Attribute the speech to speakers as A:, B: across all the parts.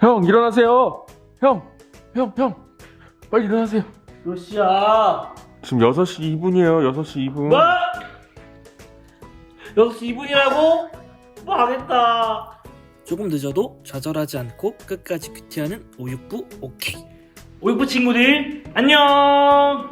A: 형, 일어나세요. 형, 빨리 일어나세요.
B: 몇 시야?
A: 지금 6시 2분이에요. 6시 2분.
B: 뭐? 6시 2분이라고? 망했다.
C: 조금 늦어도 좌절하지 않고 끝까지 큐티하는 오육부 오케이.
B: 오육부 친구들 안녕.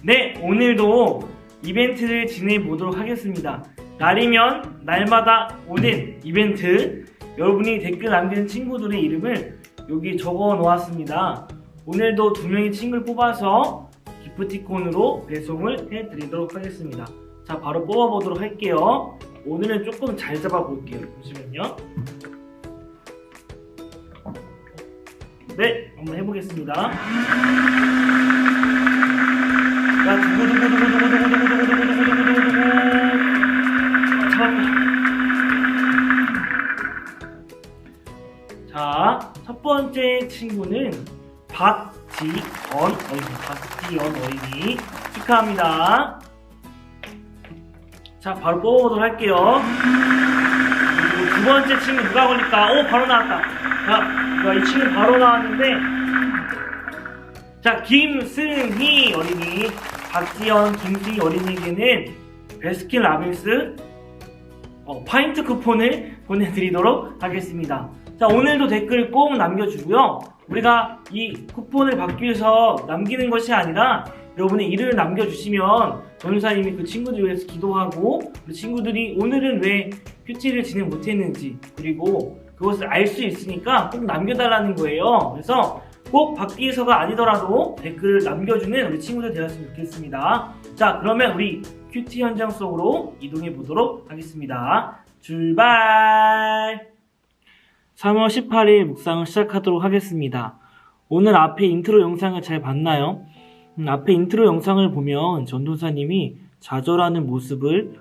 B: 네, 오늘도 이벤트를 진행해 보도록 하겠습니다. 날이면 날마다 오는 이벤트, 여러분이 댓글 남기는 친구들의 이름을 여기 적어 놓았습니다. 오늘도 2명의 친구를 뽑아서 기프티콘으로 배송을 해드리도록 하겠습니다. 자, 바로 뽑아보도록 할게요. 오늘은 조금 잘 잡아볼게요. 잠시만요. 네, 한번 해보겠습니다. 자, 두구두구두구두구두구두구두구두구두구두구두구 잡았다. 자, 첫 번째 친구는 박지연 어린이 축하합니다. 자, 바로 뽑아보도록 할게요. 그리고 두 번째 친구 누가 걸릴까? 오, 바로 나왔다. 자, 이 친구 바로 나왔는데, 자, 김승희 어린이, 박지연, 김승희 어린이에게는 베스킨 라빈스 파인트 쿠폰을 보내드리도록 하겠습니다. 자, 오늘도 댓글 꼭 남겨주고요. 우리가 이 쿠폰을 받기 위해서 남기는 것이 아니라 여러분의 이름을 남겨주시면 전도사님이 그 친구들 위해서 기도하고 그 친구들이 오늘은 왜 큐티를 진행 못했는지 그리고 그것을 알 수 있으니까 꼭 남겨달라는 거예요. 그래서 꼭 받기 위해서가 아니더라도 댓글을 남겨주는 우리 친구들 되었으면 좋겠습니다. 자, 그러면 우리 큐티 현장 속으로 이동해 보도록 하겠습니다. 출발! 3월 18일 묵상을 시작하도록 하겠습니다. 오늘 앞에 인트로 영상을 잘 봤나요? 앞에 인트로 영상을 보면 전도사님이 좌절하는 모습을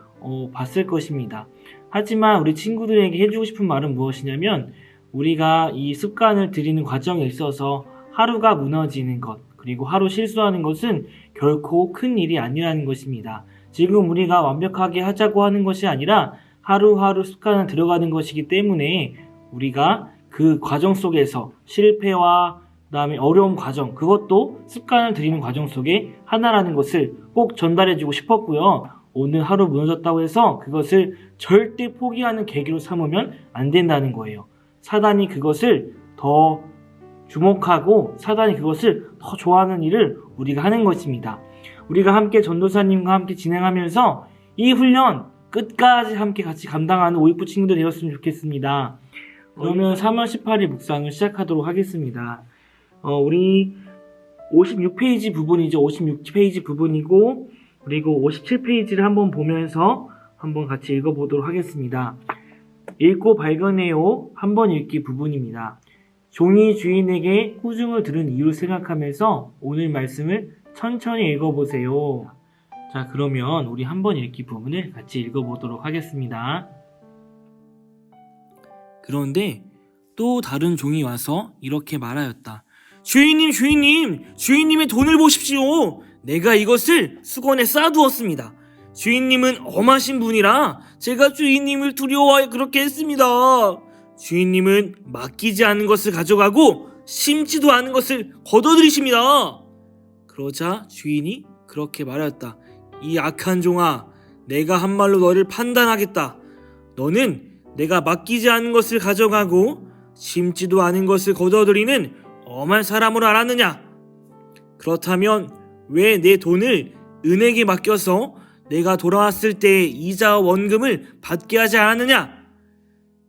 B: 봤을 것입니다. 하지만 우리 친구들에게 해주고 싶은 말은 무엇이냐면 우리가 이 습관을 들이는 과정에 있어서 하루가 무너지는 것 그리고 하루 실수하는 것은 결코 큰 일이 아니라는 것입니다. 지금 우리가 완벽하게 하자고 하는 것이 아니라 하루하루 습관을 들어가는 것이기 때문에 우리가 그 과정 속에서 실패와 그다음에 어려운 과정, 그것도 습관을 들이는 과정 속에 하나라는 것을 꼭 전달해주고 싶었고요. 오늘 하루 무너졌다고 해서 그것을 절대 포기하는 계기로 삼으면 안 된다는 거예요. 사단이 그것을 더 주목하고 사단이 그것을 더 좋아하는 일을 우리가 하는 것입니다. 우리가 함께 전도사님과 함께 진행하면서 이 훈련 끝까지 함께 같이 감당하는 오육부 친구들 되었으면 좋겠습니다. 그러면 3월 18일 묵상을 시작하도록 하겠습니다. 우리 56페이지 부분이죠. 56페이지 부분이고 그리고 57페이지를 한번 보면서 한번 같이 읽어보도록 하겠습니다. 읽고 발견해요. 한번 읽기 부분입니다. 종이 주인에게 꾸중을 들은 이유를 생각하면서 오늘 말씀을 천천히 읽어보세요. 자, 그러면 우리 한번 읽기 부분을 같이 읽어보도록 하겠습니다.
C: 그런데 또 다른 종이 와서 이렇게 말하였다. 주인님의 돈을 보십시오. 내가 이것을 수건에 쌓아두었습니다. 주인님은 엄하신 분이라 제가 주인님을 두려워하여 그렇게 했습니다. 주인님은 맡기지 않은 것을 가져가고 심지도 않은 것을 걷어들이십니다. 그러자 주인이 그렇게 말하였다. 이 악한 종아, 내가 한 말로 너를 판단하겠다. 너는 내가 맡기지 않은 것을 가져가고 심지도 않은 것을 걷어들이는 엄한 사람으로 알았느냐? 그렇다면 왜 내 돈을 은행에 맡겨서 내가 돌아왔을 때 이자와 원금을 받게 하지 않았느냐?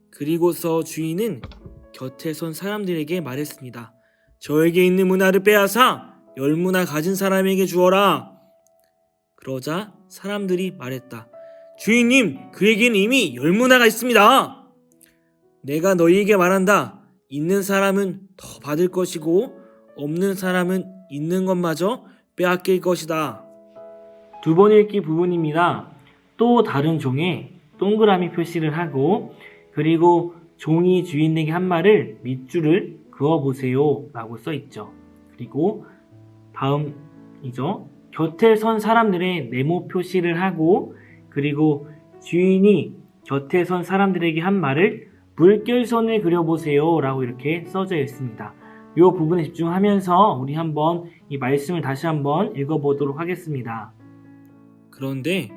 C: 그리고서 주인은 곁에 선 사람들에게 말했습니다. 저에게 있는 문화를 빼앗아 10문화 가진 사람에게 주어라. 그러자 사람들이 말했다. 주인님, 그에게는 이미 10문화가 있습니다. 내가 너희에게 말한다. 있는 사람은 더 받을 것이고 없는 사람은 있는 것마저 빼앗길 것이다.
B: 두 번 읽기 부분입니다. 또 다른 종에 동그라미 표시를 하고 그리고 종이 주인에게 한 말을 밑줄을 그어보세요 라고 써있죠. 그리고 다음이죠. 곁에 선 사람들의 네모 표시를 하고 그리고 주인이 곁에 선 사람들에게 한 말을 물결선을 그려보세요 라고 이렇게 써져 있습니다. 이 부분에 집중하면서 우리 한번 이 말씀을 다시 한번 읽어보도록 하겠습니다.
C: 그런데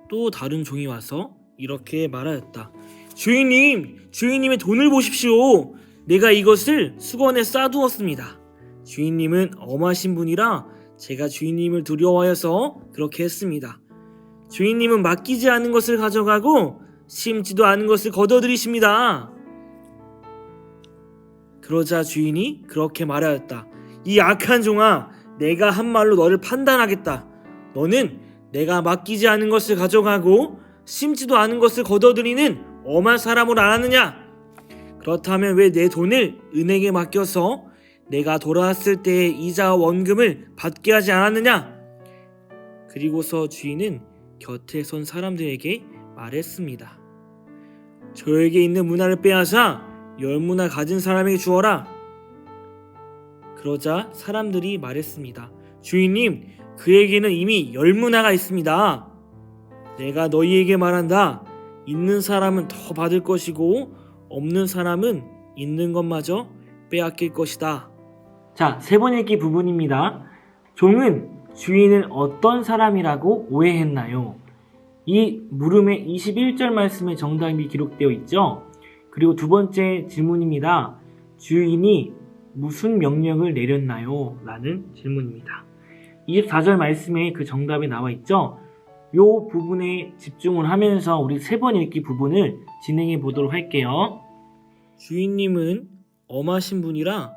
C: 또 다른 종이 와서 이렇게 말하였다. 주인님, 주인님의 돈을 보십시오. 내가 이것을 수건에 싸두었습니다. 주인님은 엄하신 분이라 제가 주인님을 두려워하여서 그렇게 했습니다. 주인님은 맡기지 않은 것을 가져가고 심지도 않은 것을 거둬들이십니다. 그러자 주인이 그렇게 말하였다. 이 악한 종아, 내가 한 말로 너를 판단하겠다. 너는 내가 맡기지 않은 것을 가져가고 심지도 않은 것을 거둬들이는 엄한 사람으로 알았느냐? 그렇다면 왜 내 돈을 은행에 맡겨서 내가 돌아왔을 때의 이자와 원금을 받게 하지 않았느냐? 그리고서 주인은 곁에 선 사람들에게 말했습니다. 저에게 있는 문화를 빼앗아 10문화 가진 사람에게 주어라. 그러자 사람들이 말했습니다. 주인님, 그에게는 이미 10문화가 있습니다. 내가 너희에게 말한다. 있는 사람은 더 받을 것이고 없는 사람은 있는 것마저 빼앗길 것이다.
B: 자, 세 번 읽기 부분입니다. 종은 주인을 어떤 사람이라고 오해했나요? 이 물음의 21절 말씀에 정답이 기록되어 있죠. 그리고 두 번째 질문입니다. 주인이 무슨 명령을 내렸나요? 라는 질문입니다. 24절 말씀에 그 정답이 나와 있죠. 이 부분에 집중을 하면서 우리 세 번 읽기 부분을 진행해 보도록 할게요.
C: 주인님은 엄하신 분이라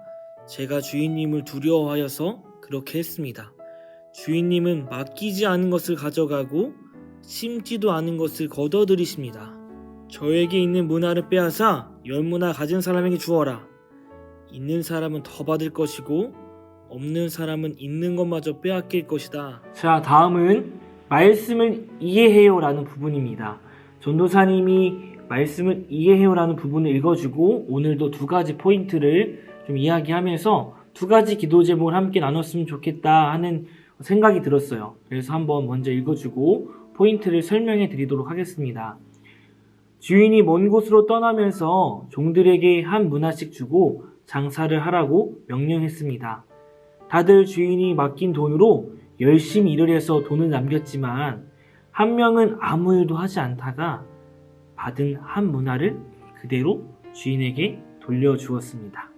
C: 제가 주인님을 두려워하여서 그렇게 했습니다. 주인님은 맡기지 않은 것을 가져가고 심지도 않은 것을 거둬들이십니다. 저에게 있는 문화를 빼앗아 10문화 가진 사람에게 주어라. 있는 사람은 더 받을 것이고 없는 사람은 있는 것마저 빼앗길 것이다.
B: 자, 다음은 말씀을 이해해요 라는 부분입니다. 전도사님이 말씀을 이해해요 라는 부분을 읽어주고 오늘도 두 가지 포인트를 좀 이야기하면서 두 가지 기도 제목을 함께 나눴으면 좋겠다 하는 생각이 들었어요. 그래서 한번 먼저 읽어주고 포인트를 설명해 드리도록 하겠습니다. 주인이 먼 곳으로 떠나면서 종들에게 한 문화씩 주고 장사를 하라고 명령했습니다. 다들 주인이 맡긴 돈으로 열심히 일을 해서 돈을 남겼지만 한 명은 아무 일도 하지 않다가 받은 한 문화를 그대로 주인에게 돌려주었습니다.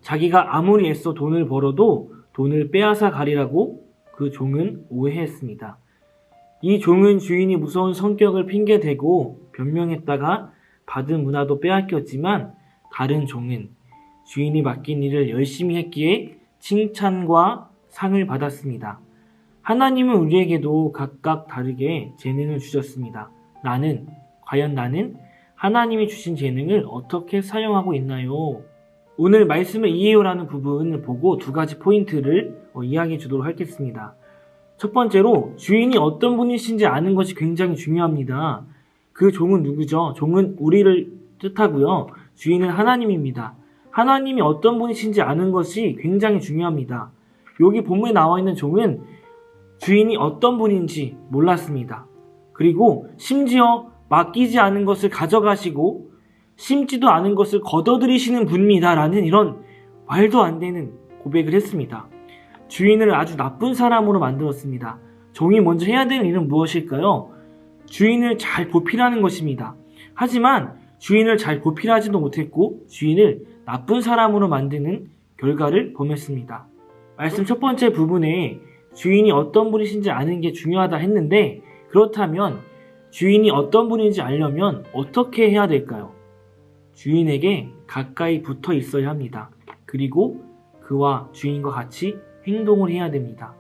B: 자기가 아무리 애써 돈을 벌어도 돈을 빼앗아 가리라고 그 종은 오해했습니다. 이 종은 주인이 무서운 성격을 핑계대고 변명했다가 받은 문화도 빼앗겼지만 다른 종은 주인이 맡긴 일을 열심히 했기에 칭찬과 상을 받았습니다. 하나님은 우리에게도 각각 다르게 재능을 주셨습니다. 과연 나는 하나님이 주신 재능을 어떻게 사용하고 있나요? 오늘 말씀을 이해요라는 부분을 보고 두 가지 포인트를 이야기해 주도록 하겠습니다. 첫 번째로 주인이 어떤 분이신지 아는 것이 굉장히 중요합니다. 그 종은 누구죠? 종은 우리를 뜻하고요. 주인은 하나님입니다. 하나님이 어떤 분이신지 아는 것이 굉장히 중요합니다. 여기 본문에 나와 있는 종은 주인이 어떤 분인지 몰랐습니다. 그리고 심지어 맡기지 않은 것을 가져가시고 심지도 않은 것을 거둬들이시는 분입니다. 라는 이런 말도 안 되는 고백을 했습니다. 주인을 아주 나쁜 사람으로 만들었습니다. 종이 먼저 해야 되는 일은 무엇일까요? 주인을 잘 보필하는 것입니다. 하지만 주인을 잘 보필하지도 못했고 주인을 나쁜 사람으로 만드는 결과를 범했습니다. 말씀 첫 번째 부분에 주인이 어떤 분이신지 아는 게 중요하다 했는데 그렇다면 주인이 어떤 분인지 알려면 어떻게 해야 될까요? 주인에게 가까이 붙어 있어야 합니다. 그리고 그와 주인과 같이 행동을 해야 됩니다.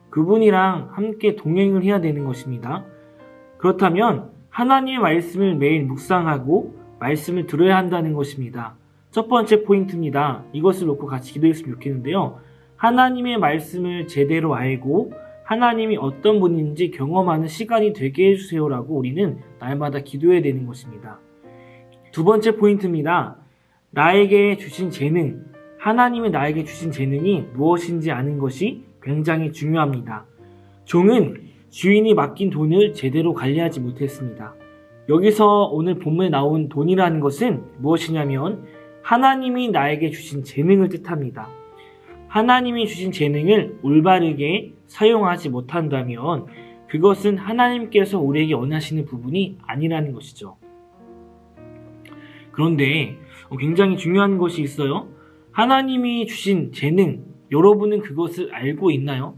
B: 그분이랑 함께 동행을 해야 되는 것입니다. 그렇다면 하나님의 말씀을 매일 묵상하고 말씀을 들어야 한다는 것입니다. 첫 번째 포인트입니다. 이것을 놓고 같이 기도했으면 좋겠는데요. 하나님의 말씀을 제대로 알고 하나님이 어떤 분인지 경험하는 시간이 되게 해주세요라고 우리는 날마다 기도해야 되는 것입니다. 두 번째 포인트입니다. 나에게 주신 재능, 하나님이 나에게 주신 재능이 무엇인지 아는 것이 굉장히 중요합니다. 종은 주인이 맡긴 돈을 제대로 관리하지 못했습니다. 여기서 오늘 본문에 나온 돈이라는 것은 무엇이냐면 하나님이 나에게 주신 재능을 뜻합니다. 하나님이 주신 재능을 올바르게 사용하지 못한다면 그것은 하나님께서 우리에게 원하시는 부분이 아니라는 것이죠. 그런데 굉장히 중요한 것이 있어요. 하나님이 주신 재능, 여러분은 그것을 알고 있나요?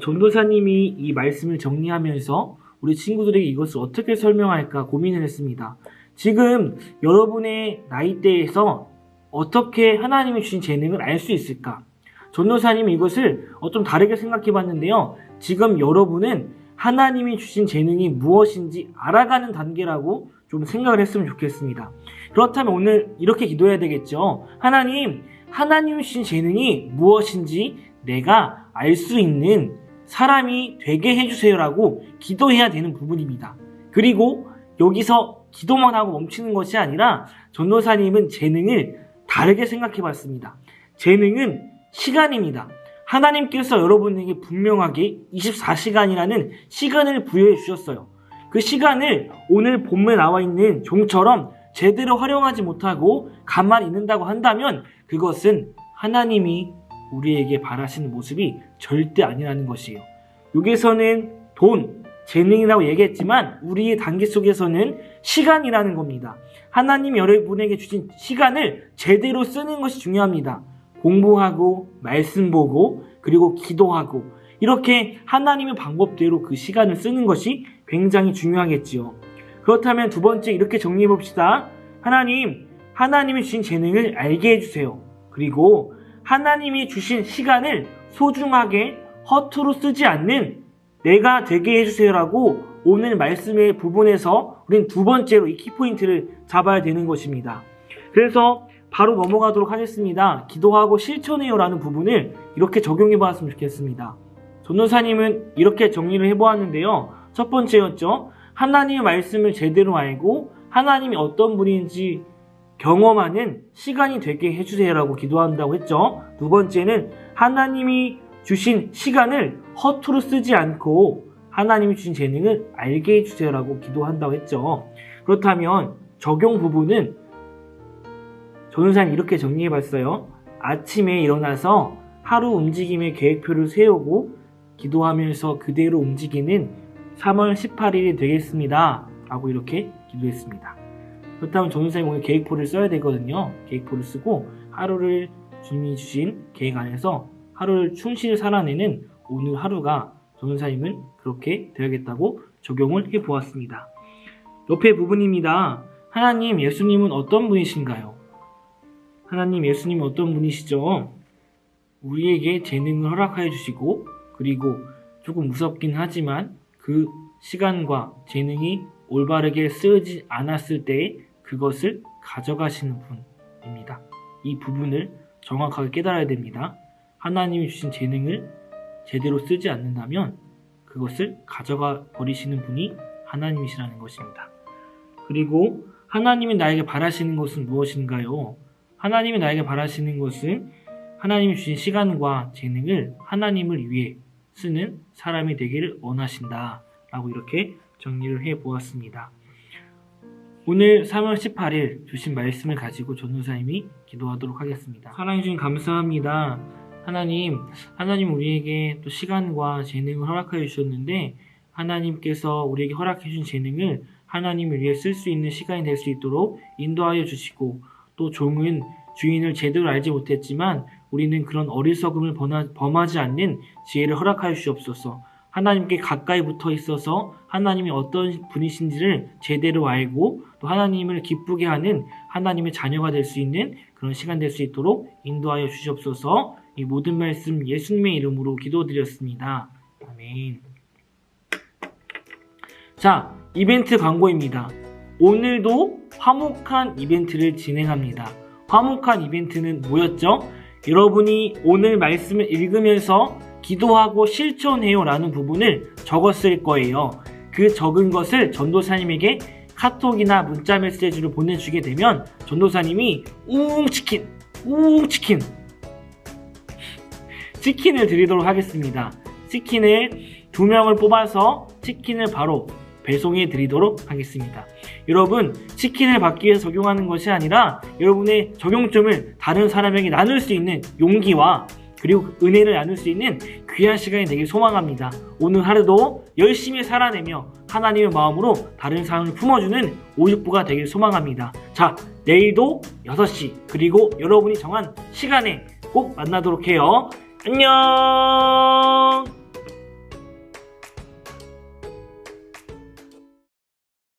B: 전도사님이 이 말씀을 정리하면서 우리 친구들에게 이것을 어떻게 설명할까 고민을 했습니다. 지금 여러분의 나이대에서 어떻게 하나님이 주신 재능을 알 수 있을까? 전도사님이 이것을 좀 다르게 생각해 봤는데요. 지금 여러분은 하나님이 주신 재능이 무엇인지 알아가는 단계라고 좀 생각을 했으면 좋겠습니다. 그렇다면 오늘 이렇게 기도해야 되겠죠. 하나님이 주신 재능이 무엇인지 내가 알 수 있는 사람이 되게 해주세요라고 기도해야 되는 부분입니다. 그리고 여기서 기도만 하고 멈추는 것이 아니라 전도사님은 재능을 다르게 생각해 봤습니다. 재능은 시간입니다. 하나님께서 여러분에게 분명하게 24시간이라는 시간을 부여해 주셨어요. 그 시간을 오늘 본문에 나와 있는 종처럼 제대로 활용하지 못하고 가만히 있는다고 한다면 그것은 하나님이 우리에게 바라시는 모습이 절대 아니라는 것이에요. 여기서는 돈, 재능이라고 얘기했지만 우리의 단계 속에서는 시간이라는 겁니다. 하나님이 여러분에게 주신 시간을 제대로 쓰는 것이 중요합니다. 공부하고 말씀 보고 그리고 기도하고 이렇게 하나님의 방법대로 그 시간을 쓰는 것이 굉장히 중요하겠지요. 그렇다면 두 번째 이렇게 정리해 봅시다. 하나님이 주신 재능을 알게 해주세요. 그리고 하나님이 주신 시간을 소중하게 허투루 쓰지 않는 내가 되게 해주세요라고 오늘 말씀의 부분에서 우린 두 번째로 이 키포인트를 잡아야 되는 것입니다. 그래서 바로 넘어가도록 하겠습니다. 기도하고 실천해요라는 부분을 이렇게 적용해 보았으면 좋겠습니다. 전도사님은 이렇게 정리를 해보았는데요. 첫 번째였죠. 하나님의 말씀을 제대로 알고 하나님이 어떤 분인지 경험하는 시간이 되게 해주세요라고 기도한다고 했죠. 두 번째는 하나님이 주신 시간을 허투루 쓰지 않고 하나님이 주신 재능을 알게 해주세요라고 기도한다고 했죠. 그렇다면 적용 부분은 전도사님 이렇게 정리해봤어요. 아침에 일어나서 하루 움직임의 계획표를 세우고 기도하면서 그대로 움직이는 3월 18일이 되겠습니다. 라고 이렇게 기도했습니다. 그렇다면 전도사님 오늘 계획표를 써야 되거든요. 계획표를 쓰고 하루를 주님이 주신 계획 안에서 하루를 충실히 살아내는 오늘 하루가 전도사님은 그렇게 되어야겠다고 적용을 해보았습니다. 옆에 부분입니다. 하나님, 예수님은 어떤 분이신가요? 하나님, 예수님은 어떤 분이시죠? 우리에게 재능을 허락하여 주시고 그리고 조금 무섭긴 하지만 그 시간과 재능이 올바르게 쓰지 않았을 때에 그것을 가져가시는 분입니다. 이 부분을 정확하게 깨달아야 됩니다. 하나님이 주신 재능을 제대로 쓰지 않는다면 그것을 가져가 버리시는 분이 하나님이시라는 것입니다. 그리고 하나님이 나에게 바라시는 것은 무엇인가요? 하나님이 나에게 바라시는 것은 하나님이 주신 시간과 재능을 하나님을 위해 쓰는 사람이 되기를 원하신다 라고 이렇게 정리를 해보았습니다. 오늘 3월 18일 주신 말씀을 가지고 전도사님이 기도하도록 하겠습니다. 사랑해주신 감사합니다. 하나님 우리에게 또 시간과 재능을 허락하여 주셨는데 하나님께서 우리에게 허락해 주신 재능을 하나님을 위해 쓸 수 있는 시간이 될 수 있도록 인도하여 주시고 또 종은 주인을 제대로 알지 못했지만 우리는 그런 어리석음을 범하지 않는 지혜를 허락하여 주시옵소서. 하나님께 가까이 붙어 있어서 하나님이 어떤 분이신지를 제대로 알고 또 하나님을 기쁘게 하는 하나님의 자녀가 될 수 있는 그런 시간 될 수 있도록 인도하여 주시옵소서. 이 모든 말씀 예수님의 이름으로 기도드렸습니다. 아멘. 자, 이벤트 광고입니다. 오늘도 화목한 이벤트를 진행합니다. 화목한 이벤트는 뭐였죠? 여러분이 오늘 말씀을 읽으면서 기도하고 실천해요 라는 부분을 적었을 거예요. 그 적은 것을 전도사님에게 카톡이나 문자 메시지로 보내주게 되면 전도사님이 치킨을 드리도록 하겠습니다. 치킨을 2명을 뽑아서 치킨을 바로 배송해 드리도록 하겠습니다. 여러분 치킨을 받기 위해서 적용하는 것이 아니라 여러분의 적용점을 다른 사람에게 나눌 수 있는 용기와 그리고 은혜를 나눌 수 있는 귀한 시간이 되길 소망합니다. 오늘 하루도 열심히 살아내며 하나님의 마음으로 다른 사람을 품어주는 오육부가 되길 소망합니다. 자, 내일도 6시 그리고 여러분이 정한 시간에 꼭 만나도록 해요. 안녕.